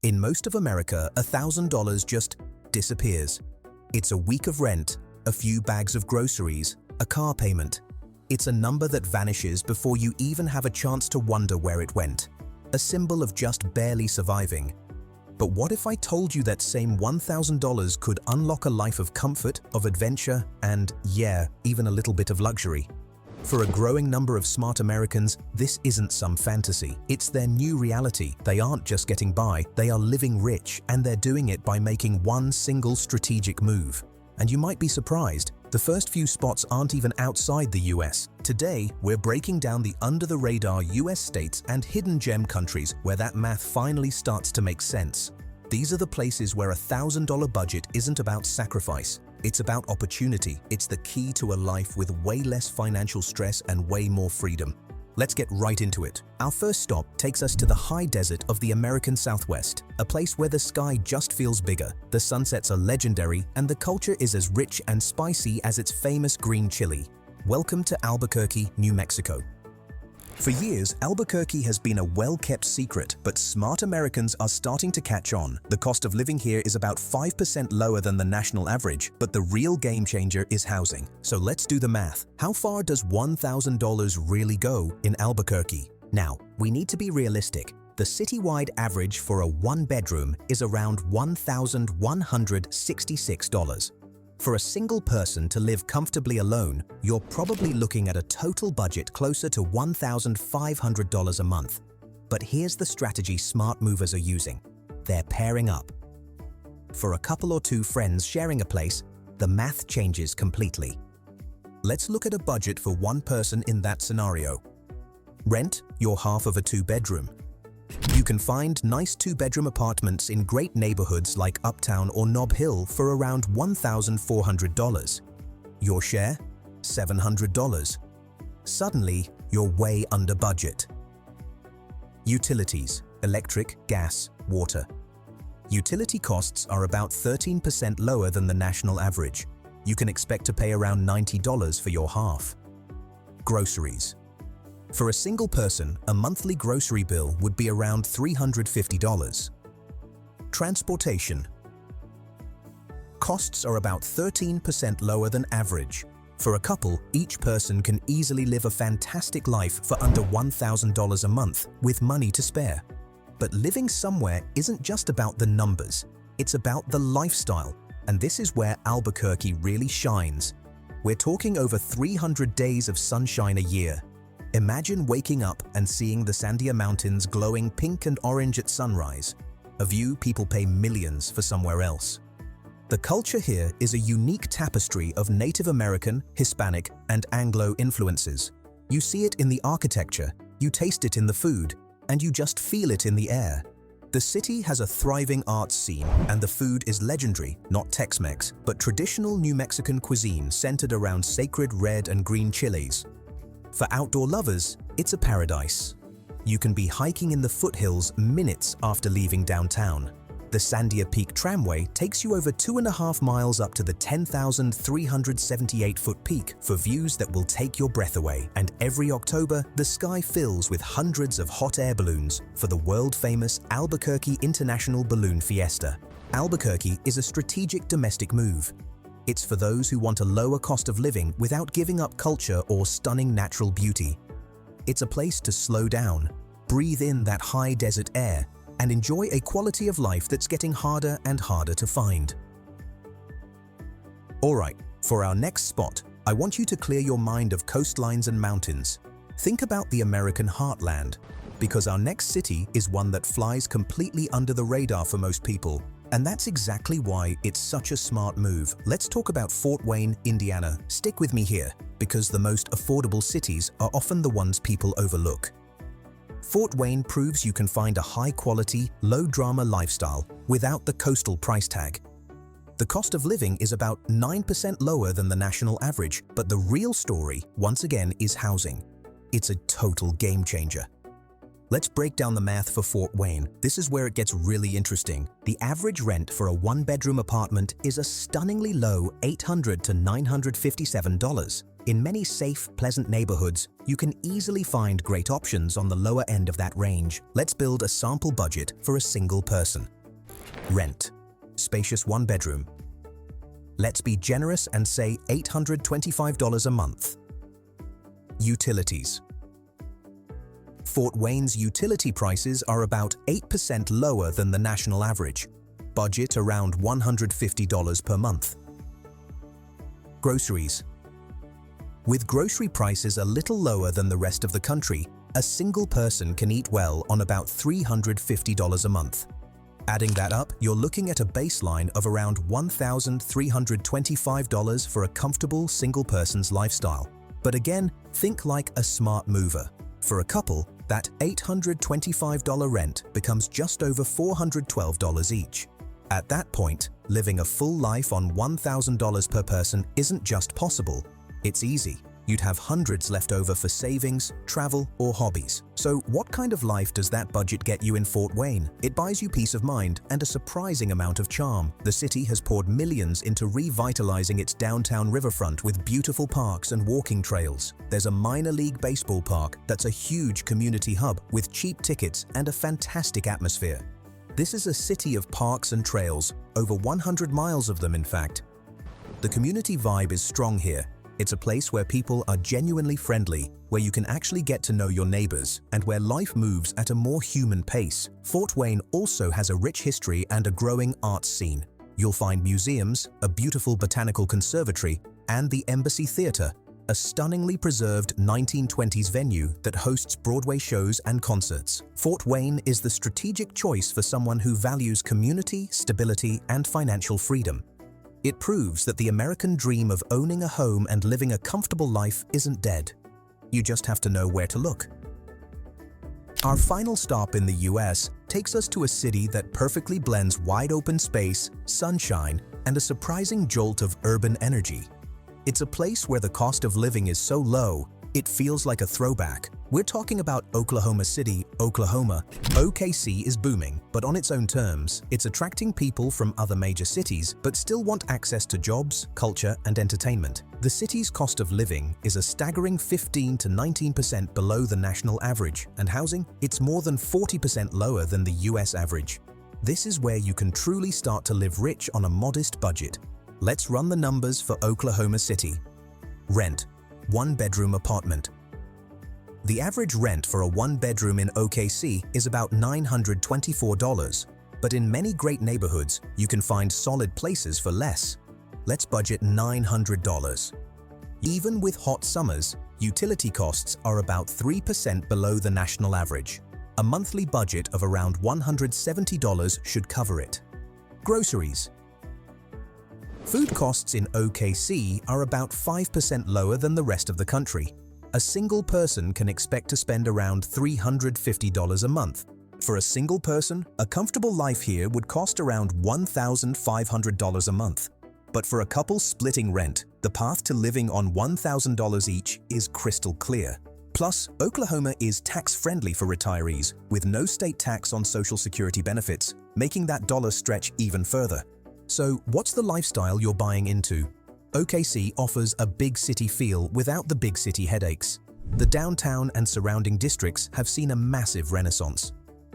In most of America, $1,000 just disappears. It's a week of rent, a few bags of groceries, a car payment. It's a number that vanishes before you even have a chance to wonder where it went. A symbol of just barely surviving. But what if I told you that same $1,000 could unlock a life of comfort, of adventure, and, yeah, even a little bit of luxury? For a growing number of smart Americans, this isn't some fantasy. It's their new reality. They aren't just getting by, they are living rich, and they're doing it by making one single strategic move. And you might be surprised, the first few spots aren't even outside the US. Today, we're breaking down the under-the-radar US states and hidden gem countries where that math finally starts to make sense. These are the places where $1,000 budget isn't about sacrifice. It's about opportunity. It's the key to a life with way less financial stress and way more freedom. Let's get right into it. Our first stop takes us to the high desert of the American Southwest, a place where the sky just feels bigger, the sunsets are legendary, and the culture is as rich and spicy as its famous green chili. Welcome to Albuquerque, New Mexico. For years, Albuquerque has been a well-kept secret, but smart Americans are starting to catch on. The cost of living here is about 5% lower than the national average, but the real game changer is housing. So let's do the math. How far does $1,000 really go in Albuquerque? Now, we need to be realistic. The citywide average for a one-bedroom is around $1,166. For a single person to live comfortably alone, you're probably looking at a total budget closer to $1,500 a month. But here's the strategy smart movers are using. They're pairing up. For a couple or two friends sharing a place, the math changes completely. Let's look at a budget for one person in that scenario. Rent your half of a two-bedroom. You can find nice two-bedroom apartments in great neighborhoods like Uptown or Nob Hill for around $1,400. Your share? $700. Suddenly, you're way under budget. Utilities: electric, gas, water. Utility costs are about 13% lower than the national average. You can expect to pay around $90 for your half. Groceries. For a single person, a monthly grocery bill would be around $350. Transportation. Costs are about 13% lower than average. For a couple, each person can easily live a fantastic life for under $1,000 a month with money to spare. But living somewhere isn't just about the numbers. It's about the lifestyle, and this is where Albuquerque really shines. We're talking over 300 days of sunshine a year. Imagine waking up and seeing the Sandia Mountains glowing pink and orange at sunrise, a view people pay millions for somewhere else. The culture here is a unique tapestry of Native American, Hispanic, and Anglo influences. You see it in the architecture, you taste it in the food, and you just feel it in the air. The city has a thriving arts scene, and the food is legendary, not Tex-Mex, but traditional New Mexican cuisine centered around sacred red and green chilies. For outdoor lovers, it's a paradise. You can be hiking in the foothills minutes after leaving downtown. The Sandia Peak Tramway takes you over 2.5 miles up to the 10,378-foot peak for views that will take your breath away. And every October, the sky fills with hundreds of hot air balloons for the world-famous Albuquerque International Balloon Fiesta. Albuquerque is a strategic domestic move. It's for those who want a lower cost of living without giving up culture or stunning natural beauty. It's a place to slow down, breathe in that high desert air, and enjoy a quality of life that's getting harder and harder to find. Alright, for our next spot, I want you to clear your mind of coastlines and mountains. Think about the American heartland, because our next city is one that flies completely under the radar for most people. And that's exactly why it's such a smart move. Let's talk about Fort Wayne, Indiana. Stick with me here, because the most affordable cities are often the ones people overlook. Fort Wayne proves you can find a high-quality, low-drama lifestyle without the coastal price tag. The cost of living is about 9% lower than the national average, but the real story, once again, is housing. It's a total game changer. Let's break down the math for Fort Wayne. This is where it gets really interesting. The average rent for a one-bedroom apartment is a stunningly low $800 to $957. In many safe, pleasant neighborhoods, you can easily find great options on the lower end of that range. Let's build a sample budget for a single person. Rent. Spacious one-bedroom. Let's be generous and say $825 a month. Utilities. Fort Wayne's utility prices are about 8% lower than the national average. Budget around $150 per month. Groceries. With grocery prices a little lower than the rest of the country, a single person can eat well on about $350 a month. Adding that up, you're looking at a baseline of around $1,325 for a comfortable single person's lifestyle. But again, think like a smart mover. For a couple, that $825 rent becomes just over $412 each. At that point, living a full life on $1,000 per person isn't just possible, it's easy. You'd have hundreds left over for savings, travel, or hobbies. So what kind of life does that budget get you in Fort Wayne? It buys you peace of mind and a surprising amount of charm. The city has poured millions into revitalizing its downtown riverfront with beautiful parks and walking trails. There's a minor league baseball park that's a huge community hub with cheap tickets and a fantastic atmosphere. This is a city of parks and trails, over 100 miles of them in fact. The community vibe is strong here. It's a place where people are genuinely friendly, where you can actually get to know your neighbors, and where life moves at a more human pace. Fort Wayne also has a rich history and a growing arts scene. You'll find museums, a beautiful botanical conservatory, and the Embassy Theater, a stunningly preserved 1920s venue that hosts Broadway shows and concerts. Fort Wayne is the strategic choice for someone who values community, stability, and financial freedom. It proves that the American dream of owning a home and living a comfortable life isn't dead. You just have to know where to look. Our final stop in the US takes us to a city that perfectly blends wide open space, sunshine, and a surprising jolt of urban energy. It's a place where the cost of living is so low, it feels like a throwback. We're talking about Oklahoma City, Oklahoma. OKC is booming, but on its own terms. It's attracting people from other major cities, but still want access to jobs, culture, and entertainment. The city's cost of living is a staggering 15 to 19% below the national average, and housing, it's more than 40% lower than the US average. This is where you can truly start to live rich on a modest budget. Let's run the numbers for Oklahoma City. Rent. One-bedroom apartment. The average rent for a one-bedroom in OKC is about $924, but in many great neighborhoods, you can find solid places for less. Let's budget $900. Even with hot summers, utility costs are about 3% below the national average. A monthly budget of around $170 should cover it. Groceries. Food costs in OKC are about 5% lower than the rest of the country. A single person can expect to spend around $350 a month. For a single person, a comfortable life here would cost around $1,500 a month. But for a couple splitting rent, the path to living on $1,000 each is crystal clear. Plus, Oklahoma is tax-friendly for retirees, with no state tax on Social Security benefits, making that dollar stretch even further. So, what's the lifestyle you're buying into? OKC offers a big city feel without the big city headaches. The downtown and surrounding districts have seen a massive renaissance.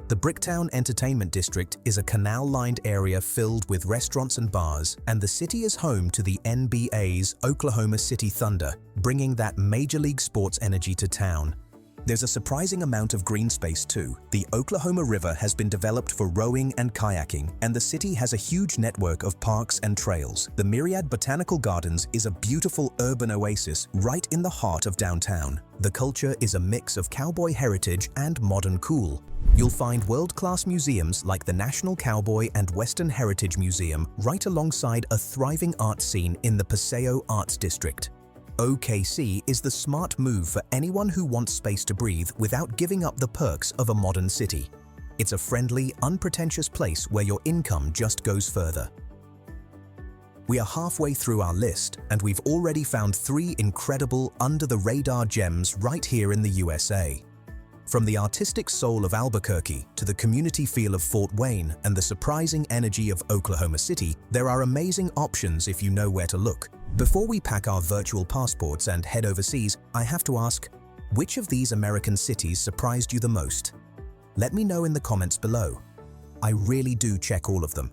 The Bricktown Entertainment District is a canal-lined area filled with restaurants and bars, and the city is home to the NBA's Oklahoma City Thunder, bringing that major league sports energy to town. There's a surprising amount of green space too. The Oklahoma River has been developed for rowing and kayaking, and the city has a huge network of parks and trails. The Myriad Botanical Gardens is a beautiful urban oasis right in the heart of downtown. The culture is a mix of cowboy heritage and modern cool. You'll find world-class museums like the National Cowboy and Western Heritage Museum right alongside a thriving art scene in the Paseo Arts District. OKC is the smart move for anyone who wants space to breathe without giving up the perks of a modern city. It's a friendly, unpretentious place where your income just goes further. We are halfway through our list, and we've already found 3 incredible under-the-radar gems right here in the USA. From the artistic soul of Albuquerque to the community feel of Fort Wayne and the surprising energy of Oklahoma City, there are amazing options if you know where to look. Before we pack our virtual passports and head overseas, I have to ask, which of these American cities surprised you the most? Let me know in the comments below. I really do check all of them.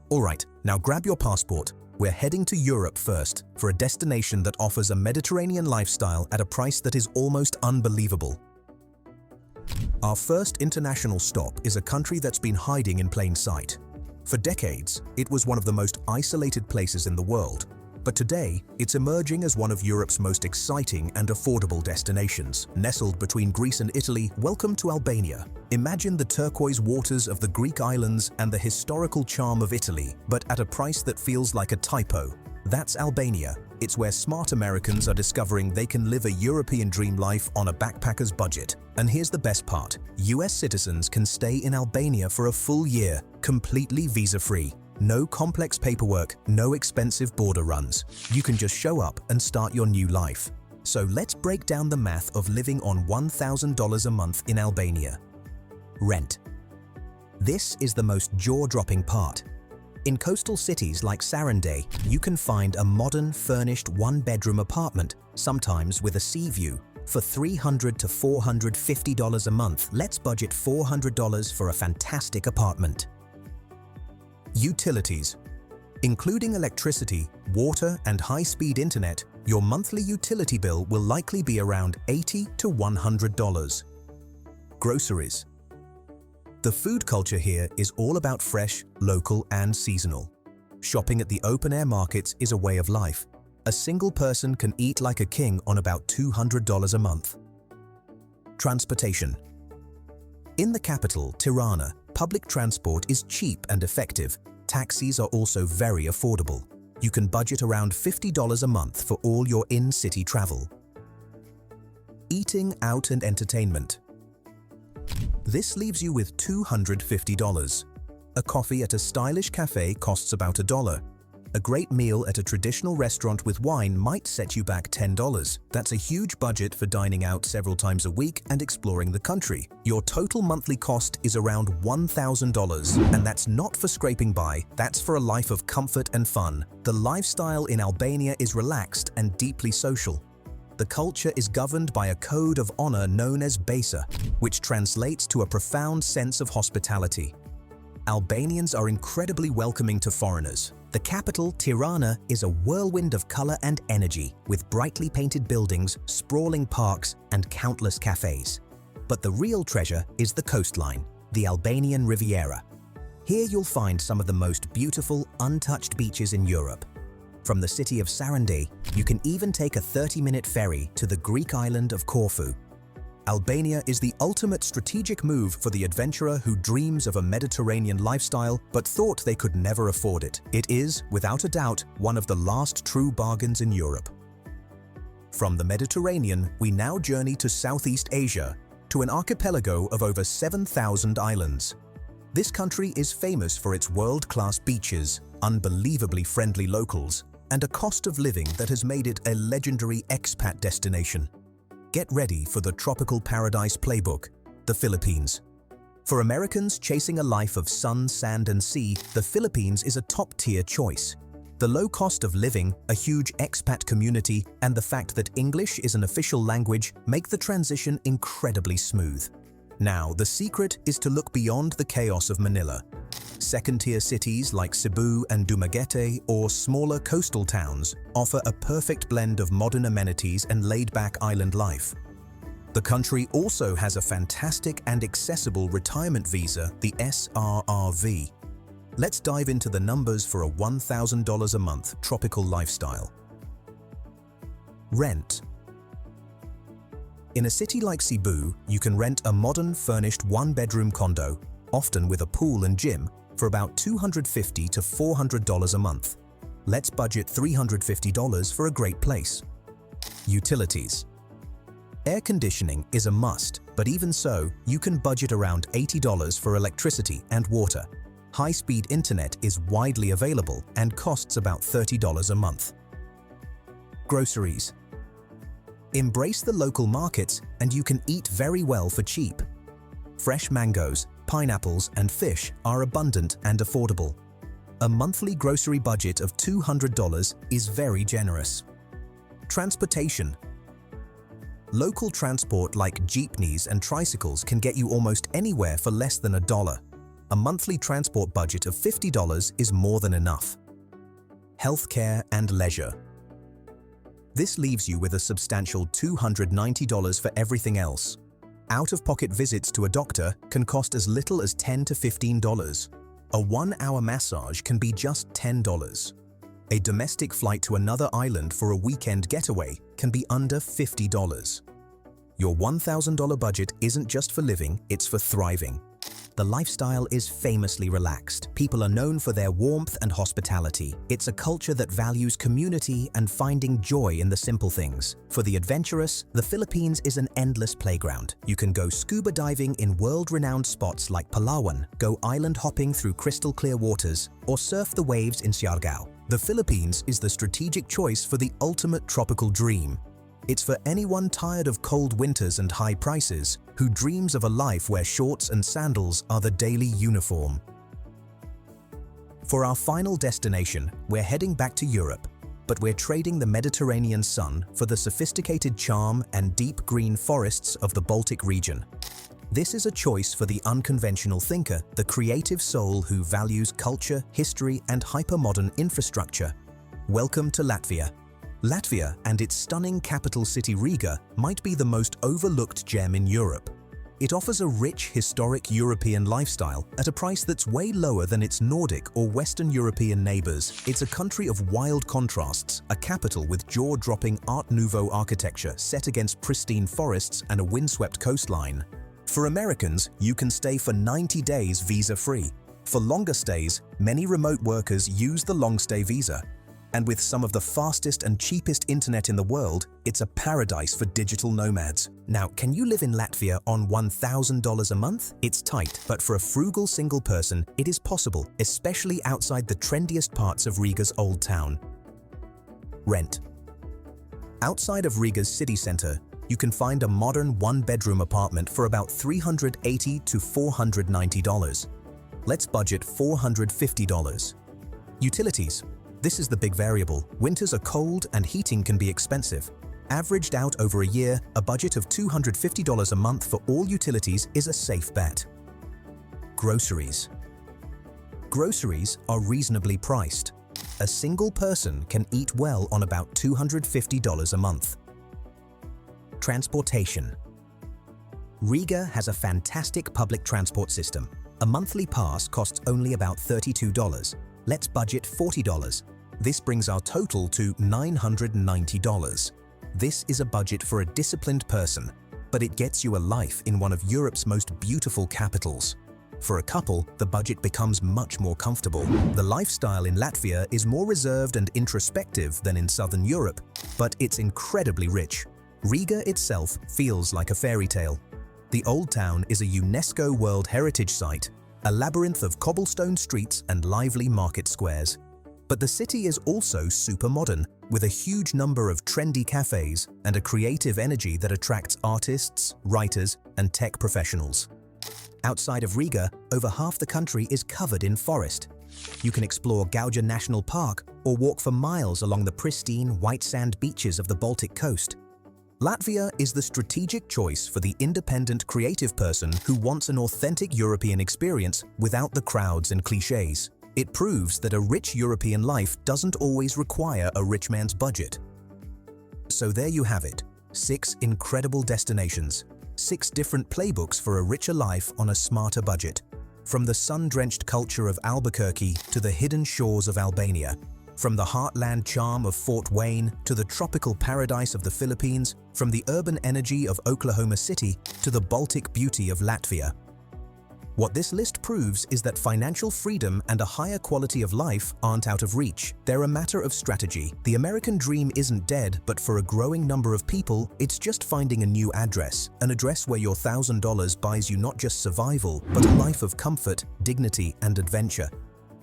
Alright, now grab your passport. We're heading to Europe first, for a destination that offers a Mediterranean lifestyle at a price that is almost unbelievable. Our first international stop is a country that's been hiding in plain sight. For decades, it was one of the most isolated places in the world, but today it's emerging as one of Europe's most exciting and affordable destinations. Nestled between Greece and Italy, welcome to Albania. Imagine the turquoise waters of the Greek islands and the historical charm of Italy, but at a price that feels like a typo. That's Albania. It's where smart Americans are discovering they can live a European dream life on a backpacker's budget. And here's the best part. US citizens can stay in Albania for a full year, completely visa-free. No complex paperwork, no expensive border runs. You can just show up and start your new life. So let's break down the math of living on $1,000 a month in Albania. Rent. This is the most jaw-dropping part. In coastal cities like Sarandey, you can find a modern, furnished one-bedroom apartment, sometimes with a sea view, for $300 to $450 a month. Let's budget $400 for a fantastic apartment. Utilities. Including electricity, water, and high-speed internet, your monthly utility bill will likely be around $80 to $100. Groceries. The food culture here is all about fresh, local, and seasonal. Shopping at the open-air markets is a way of life. A single person can eat like a king on about $200 a month. Transportation. In the capital, Tirana, public transport is cheap and effective. Taxis are also very affordable. You can budget around $50 a month for all your in-city travel. Eating out and entertainment. This leaves you with $250. A coffee at a stylish cafe costs about $1. A great meal at a traditional restaurant with wine might set you back $10. That's a huge budget for dining out several times a week and exploring the country. Your total monthly cost is around $1,000, and that's not for scraping by, that's for a life of comfort and fun. The lifestyle in Albania is relaxed and deeply social. The culture is governed by a code of honor known as Besa, which translates to a profound sense of hospitality. Albanians are incredibly welcoming to foreigners. The capital, Tirana, is a whirlwind of color and energy, with brightly painted buildings, sprawling parks, and countless cafes. But the real treasure is the coastline, the Albanian Riviera. Here you'll find some of the most beautiful, untouched beaches in Europe. From the city of Sarandey, you can even take a 30-minute ferry to the Greek island of Corfu. Albania is the ultimate strategic move for the adventurer who dreams of a Mediterranean lifestyle but thought they could never afford it. It is, without a doubt, one of the last true bargains in Europe. From the Mediterranean, we now journey to Southeast Asia, to an archipelago of over 7,000 islands. This country is famous for its world-class beaches, unbelievably friendly locals, and a cost of living that has made it a legendary expat destination. Get ready for the tropical paradise playbook, the Philippines. For Americans chasing a life of sun, sand, and sea, the Philippines is a top-tier choice. The low cost of living, a huge expat community, and the fact that English is an official language make the transition incredibly smooth. Now, the secret is to look beyond the chaos of Manila. Second-tier cities like Cebu and Dumaguete, or smaller coastal towns, offer a perfect blend of modern amenities and laid-back island life. The country also has a fantastic and accessible retirement visa, the SRRV. Let's dive into the numbers for a $1,000 a month tropical lifestyle. Rent. In a city like Cebu, you can rent a modern, furnished one-bedroom condo, often with a pool and gym, for about $250 to $400 a month. Let's budget $350 for a great place. Utilities. Air conditioning is a must, but even so, you can budget around $80 for electricity and water. High-speed internet is widely available and costs about $30 a month. Groceries. Embrace the local markets and you can eat very well for cheap. Fresh mangoes, pineapples, and fish are abundant and affordable. A monthly grocery budget of $200 is very generous. Transportation. Local transport like jeepneys and tricycles can get you almost anywhere for less than $1. A monthly transport budget of $50 is more than enough. Healthcare and leisure. This leaves you with a substantial $290 for everything else. Out-of-pocket visits to a doctor can cost as little as $10 to $15. A 1-hour massage can be just $10. A domestic flight to another island for a weekend getaway can be under $50. Your $1,000 budget isn't just for living, it's for thriving. The lifestyle is famously relaxed. People are known for their warmth and hospitality. It's a culture that values community and finding joy in the simple things. For the adventurous, the Philippines is an endless playground. You can go scuba diving in world-renowned spots like Palawan, go island hopping through crystal-clear waters, or surf the waves in Siargao. The Philippines is the strategic choice for the ultimate tropical dream. It's for anyone tired of cold winters and high prices, who dreams of a life where shorts and sandals are the daily uniform. For our final destination, we're heading back to Europe, but we're trading the Mediterranean sun for the sophisticated charm and deep green forests of the Baltic region. This is a choice for the unconventional thinker, the creative soul who values culture, history, and hypermodern infrastructure. Welcome to Latvia. Latvia and its stunning capital city Riga might be the most overlooked gem in Europe. It offers a rich, historic European lifestyle at a price that's way lower than its Nordic or Western European neighbors. It's a country of wild contrasts, a capital with jaw-dropping Art Nouveau architecture set against pristine forests and a windswept coastline. For Americans, you can stay for 90 days visa-free. For longer stays, many remote workers use the long-stay visa. And with some of the fastest and cheapest internet in the world, it's a paradise for digital nomads. Now, can you live in Latvia on $1,000 a month? It's tight, but for a frugal single person, it is possible, especially outside the trendiest parts of Riga's old town. Rent. Outside of Riga's city center, you can find a modern one-bedroom apartment for about $380 to $490. Let's budget $450. Utilities. This is the big variable. Winters are cold and heating can be expensive. Averaged out over a year, a budget of $250 a month for all utilities is a safe bet. Groceries. Groceries are reasonably priced. A single person can eat well on about $250 a month. Transportation. Riga has a fantastic public transport system. A monthly pass costs only about $32. Let's budget $40. This brings our total to $990. This is a budget for a disciplined person, but it gets you a life in one of Europe's most beautiful capitals. For a couple, the budget becomes much more comfortable. The lifestyle in Latvia is more reserved and introspective than in southern Europe, but it's incredibly rich. Riga itself feels like a fairy tale. The Old Town is a UNESCO World Heritage Site, a labyrinth of cobblestone streets and lively market squares. But the city is also super modern, with a huge number of trendy cafes and a creative energy that attracts artists, writers, and tech professionals. Outside of Riga, over half the country is covered in forest. You can explore Gauja National Park or walk for miles along the pristine white sand beaches of the Baltic coast. Latvia is the strategic choice for the independent creative person who wants an authentic European experience without the crowds and clichés. It proves that a rich European life doesn't always require a rich man's budget. So there you have it, 6 incredible destinations, 6 different playbooks for a richer life on a smarter budget. From the sun-drenched culture of Albuquerque to the hidden shores of Albania. From the heartland charm of Fort Wayne to the tropical paradise of the Philippines, from the urban energy of Oklahoma City to the Baltic beauty of Latvia. What this list proves is that financial freedom and a higher quality of life aren't out of reach. They're a matter of strategy. The American dream isn't dead, but for a growing number of people, it's just finding a new address. An address where your $1,000 buys you not just survival, but a life of comfort, dignity, and adventure.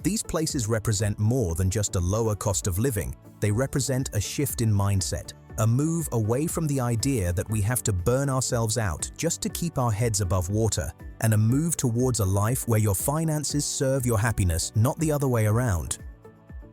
These places represent more than just a lower cost of living. They represent a shift in mindset, A move away from the idea that we have to burn ourselves out just to keep our heads above water, and a move towards a life where your finances serve your happiness, not the other way around.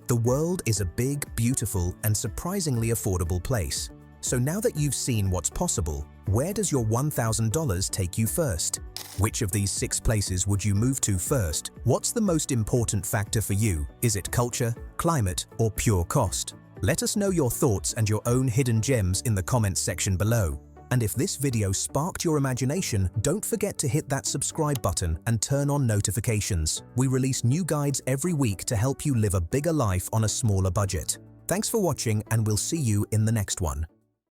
The world is a big, beautiful, and surprisingly affordable place. So now that you've seen what's possible, where does your $1,000 take you first? Which of these 6 places would you move to first? What's the most important factor for you? Is it culture, climate, or pure cost? Let us know your thoughts and your own hidden gems in the comments section below. And if this video sparked your imagination, don't forget to hit that subscribe button and turn on notifications. We release new guides every week to help you live a bigger life on a smaller budget. Thanks for watching, and we'll see you in the next one.